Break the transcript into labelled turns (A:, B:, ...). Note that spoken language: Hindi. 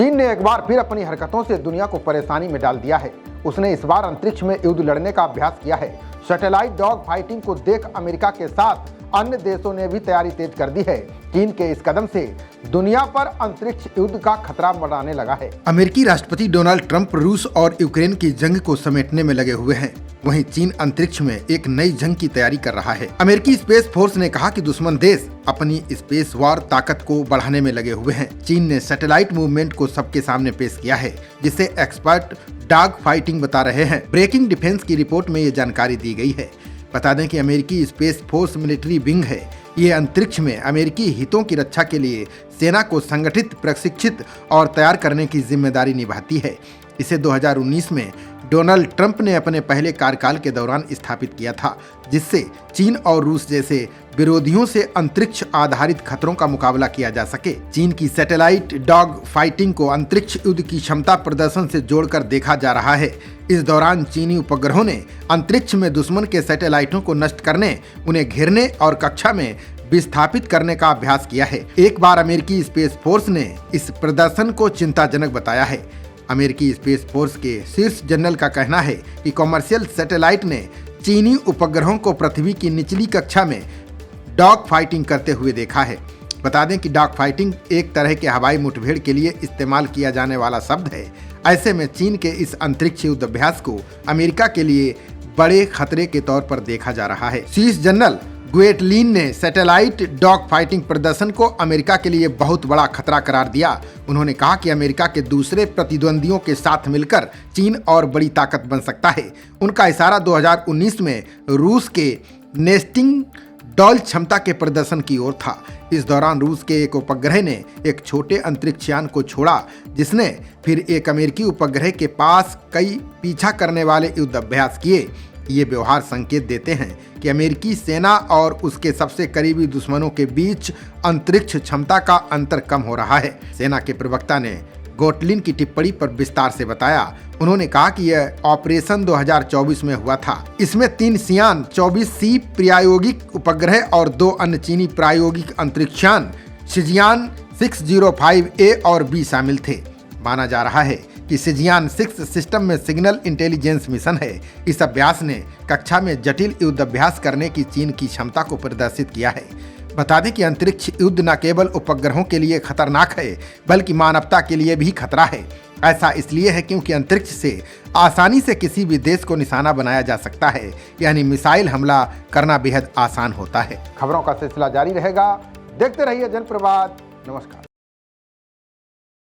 A: चीन ने एक बार फिर अपनी हरकतों से दुनिया को परेशानी में डाल दिया है। उसने इस बार अंतरिक्ष में युद्ध लड़ने का अभ्यास किया है। सैटेलाइट डॉग फाइटिंग को देख अमेरिका के साथ अन्य देशों ने भी तैयारी तेज कर दी है। चीन के इस कदम से दुनिया पर अंतरिक्ष युद्ध का खतरा मंडराने लगा है।
B: अमेरिकी राष्ट्रपति डोनाल्ड ट्रंप रूस और यूक्रेन की जंग को समेटने में लगे हुए हैं। वहीं चीन अंतरिक्ष में एक नई जंग की तैयारी कर रहा है। अमेरिकी स्पेस फोर्स ने कहा कि दुश्मन देश अपनी स्पेस वॉर ताकत को बढ़ाने में लगे हुए हैं। चीन ने सैटेलाइट मूवमेंट को सबके सामने पेश किया है, जिसे एक्सपर्ट डॉग फाइटिंग बता रहे हैं। ब्रेकिंग डिफेंस की रिपोर्ट में ये जानकारी दी गई है। बता दें कि अमेरिकी स्पेस फोर्स मिलिट्री विंग है। ये अंतरिक्ष में अमेरिकी हितों की रक्षा के लिए सेना को संगठित, प्रशिक्षित और तैयार करने की जिम्मेदारी निभाती है। इसे 2019 में डोनाल्ड ट्रंप ने अपने पहले कार्यकाल के दौरान स्थापित किया था, जिससे चीन और रूस जैसे विरोधियों से अंतरिक्ष आधारित खतरों का मुकाबला किया जा सके। चीन की सैटेलाइट डॉग फाइटिंग को अंतरिक्ष युद्ध की क्षमता प्रदर्शन से जोड़कर देखा जा रहा है। इस दौरान चीनी उपग्रहों ने अंतरिक्ष में दुश्मन के सैटेलाइटों को नष्ट करने, उन्हें घेरने और कक्षा में विस्थापित करने का अभ्यास किया है। एक बार अमेरिकी स्पेस फोर्स ने इस प्रदर्शन को चिंताजनक बताया है। अमेरिकी स्पेस फोर्स के शीर्ष जनरल का कहना है कि कॉमर्शियल सैटेलाइट ने चीनी उपग्रहों को पृथ्वी की निचली कक्षा में डॉग फाइटिंग करते हुए देखा है। बता दें कि डॉग फाइटिंग एक तरह के हवाई मुठभेड़ के लिए इस्तेमाल किया जाने वाला शब्द है। ऐसे में चीन के इस अंतरिक्ष युद्ध अभ्यास को अमेरिका के लिए बड़े खतरे के तौर पर देखा जा रहा है। शीर्ष जनरल ग्वेटलीन ने सैटेलाइट डॉग फाइटिंग प्रदर्शन को अमेरिका के लिए बहुत बड़ा खतरा करार दिया। उन्होंने कहा कि अमेरिका के दूसरे प्रतिद्वंदियों के साथ मिलकर चीन और बड़ी ताकत बन सकता है। उनका इशारा 2019 में रूस के नेस्टिंग डॉल क्षमता के प्रदर्शन की ओर था। इस दौरान रूस के एक उपग्रह ने एक छोटे अंतरिक्ष यान को छोड़ा, जिसने फिर एक अमेरिकी उपग्रह के पास कई पीछा करने वाले युद्ध अभ्यास किए। ये व्यवहार संकेत देते हैं कि अमेरिकी सेना और उसके सबसे करीबी दुश्मनों के बीच अंतरिक्ष क्षमता का अंतर कम हो रहा है। सेना के प्रवक्ता ने गोटलिन की टिप्पणी पर विस्तार से बताया। उन्होंने कहा कि यह ऑपरेशन 2024 में हुआ था। इसमें 3 सियान, 24 सी प्रायोगिक उपग्रह और 2 अन्य चीनी प्रायोगिक अंतरिक्षयान शिजियान 605A और B शामिल थे। माना जा रहा है कि शिजियान 6 सिस्टम में सिग्नल इंटेलिजेंस मिशन है। इस अभ्यास ने कक्षा में जटिल युद्ध अभ्यास करने की चीन की क्षमता को प्रदर्शित किया है। बता दें कि अंतरिक्ष युद्ध न केवल उपग्रहों के लिए खतरनाक है, बल्कि मानवता के लिए भी खतरा है। ऐसा इसलिए है क्योंकि अंतरिक्ष से आसानी से किसी भी देश को निशाना बनाया जा सकता है, यानी मिसाइल हमला करना बेहद आसान होता है।
A: खबरों का सिलसिला जारी रहेगा। देखते रहिए जनप्रवाद। नमस्कार।